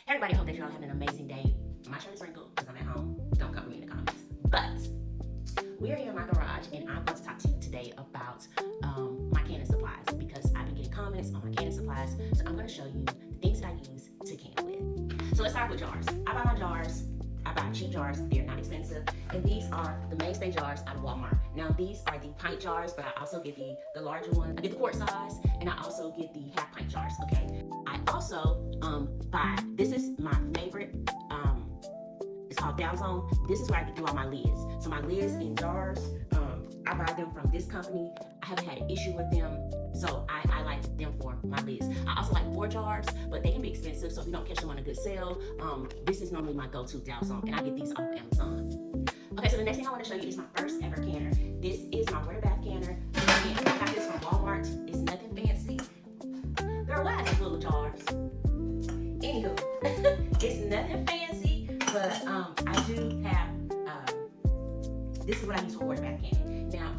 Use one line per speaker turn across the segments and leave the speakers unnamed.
Everybody, hope that you're all having an amazing day. My shirt is wrinkled because I'm at home. Don't cover me in the comments. But we are here in my garage, and I'm going to talk to you today about my canning supplies because I've been getting comments on my canning supplies. So I'm going to show you the things that I use to can with. So let's start with jars. I buy my jars. I buy cheap jars. They're not expensive. And these are the mainstay jars out of Walmart. Now, these are the pint jars, but I also get the larger one. I get the quart size, and I also get the half pint jars, okay? I also buy, this is my favorite, it's called Dow Zone. This is where I do all my lids. So my lids in jars, I buy them from this company. I haven't had an issue with them, so I like them for my lids. I also like 4 jars, but they can be expensive, so if you don't catch them on a good sale, this is normally my go-to Dow Zone, and I get these off Amazon. Okay, so the next thing I want to show you is my first ever canner. This is my water bath canner. Again, I got this from Walmart. It's nothing fancy. Girl, why is it full of jars? Anywho, it's nothing fancy, but I do have, this is what I use for water bath canning. Now,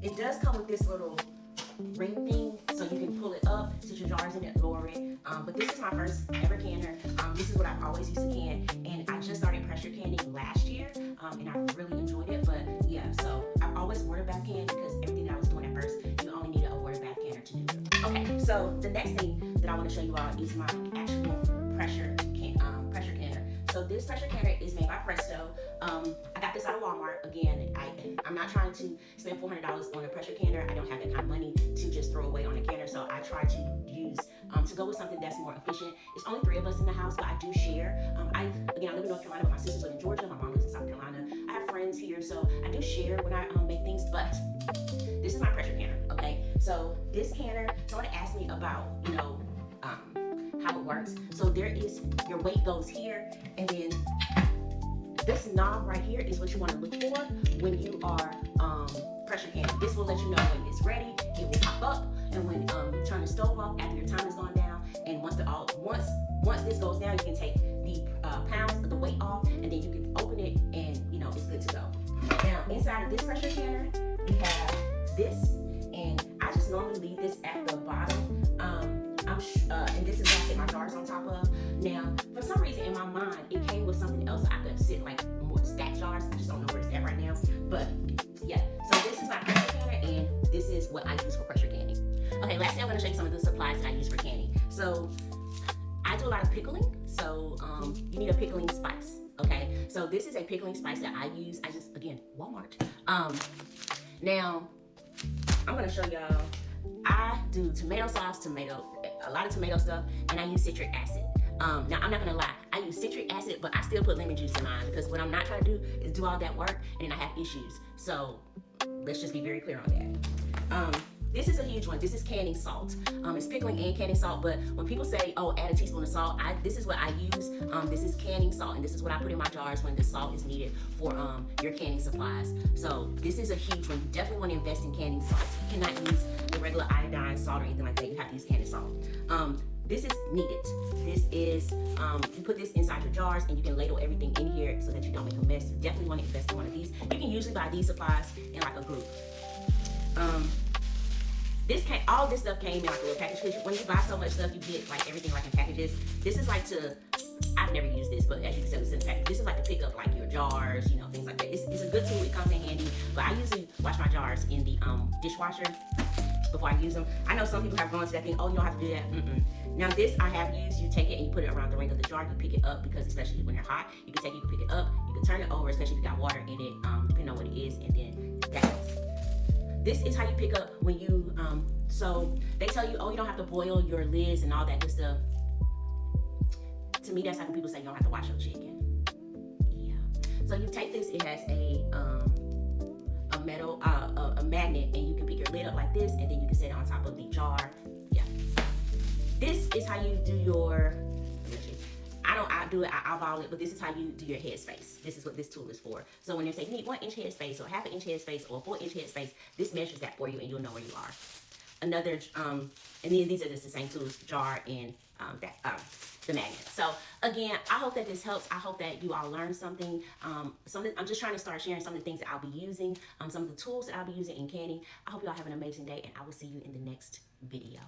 it does come with this little ring thing, so you can pull it up, sit your jars in it, lower it. But this is my first ever canner. This is what I've always used to can, and I just started pressure canning last year, and I really enjoyed it. But yeah, so I've always water bath canned because everything that I was doing at first, you only needed a water bath canner to do it. Okay, so the next thing that I want to show you all is my actual pressure canner. So this pressure canner is made by Presto. I got this out of Walmart. Again, I'm not trying to spend $400 on a pressure canner. I don't have that kind of money to just throw away on a canner, so I try to use to go with something that's more efficient. It's only 3 of us in the house, but I do share. I live in North Carolina, but my sisters live in Georgia. My mom lives in South Carolina. I have friends here, so I do share when I make things. But this is my pressure canner. Okay, so this canner. Someone asked me about how it works. So there is, your weight goes here, and then this knob right here is what you want to look for when you are pressure canning. This will let you know when it's ready. It will pop up, and when you turn the stove off after your time has gone down, and once this goes down, you can take the pounds of the weight off, and then you can open it, and it's good to go. Now inside of this pressure canner, we have this, and I just normally leave this at the bottom. And this is what I sit my jars on top of. Now, for some reason in my mind, it came with something else so I could sit like more stacked jars. I just don't know where it's at right now. But yeah, so this is my pressure canner, and this is what I use for pressure canning. Okay, lastly, I'm going to show you some of the supplies that I use for canning. So I do a lot of pickling. So you need a pickling spice. Okay, so this is a pickling spice that I use. Again, Walmart. Now, I'm going to show y'all. I do tomato sauce, a lot of tomato stuff, and I use citric acid. Now, I'm not gonna lie, I use citric acid, but I still put lemon juice in mine because what I'm not trying to do is do all that work and then I have issues. So let's just be very clear on that. This is a huge one. This is canning salt. It's pickling and canning salt, but when people say, oh, add a teaspoon of salt, this is what I use. This is canning salt, and this is what I put in my jars when the salt is needed for your canning supplies. So this is a huge one. You definitely want to invest in canning salt. You cannot use the regular iodine salt or anything like that. You have to use canning salt. This is needed. This is, you put this inside your jars, and you can ladle everything in here so that you don't make a mess. You definitely want to invest in one of these. You can usually buy these supplies in like a group. All this stuff came in like a little package, because when you buy so much stuff, you get like everything like in packages. This is like I've never used this, but as you can tell, it's in the package. This is like to pick up like your jars, things like that. It's a good tool. It comes in handy, but I usually wash my jars in the dishwasher before I use them. I know some people have gone to that thing, oh, you don't have to do that. Now this I have used. You take it and you put it around the ring of the jar. You pick it up, because especially when they're hot, you can pick it up. You can turn it over, especially if you got water in it, depending on what it is, and then that goes. This is how you pick up when you, so they tell you, oh, you don't have to boil your lids and all that good stuff. To me, that's like when people say you don't have to wash your chicken. Yeah. So you take this, it has a metal, a magnet, and you can pick your lid up like this, and then you can set it on top of the jar. Yeah. This is how you do your, I do it, I eyeball it, but this is how you do your headspace. This is what this tool is for. So when they say you need 1 inch headspace, or half an inch headspace, or 4 inch headspace, this measures that for you, and you'll know where you are. Another, and then these are just the same tools, jar and the magnet. So again, I hope that this helps. I hope that you all learned something. I'm just trying to start sharing some of the things that I'll be using, some of the tools that I'll be using in canning. I hope you all have an amazing day, and I will see you in the next video.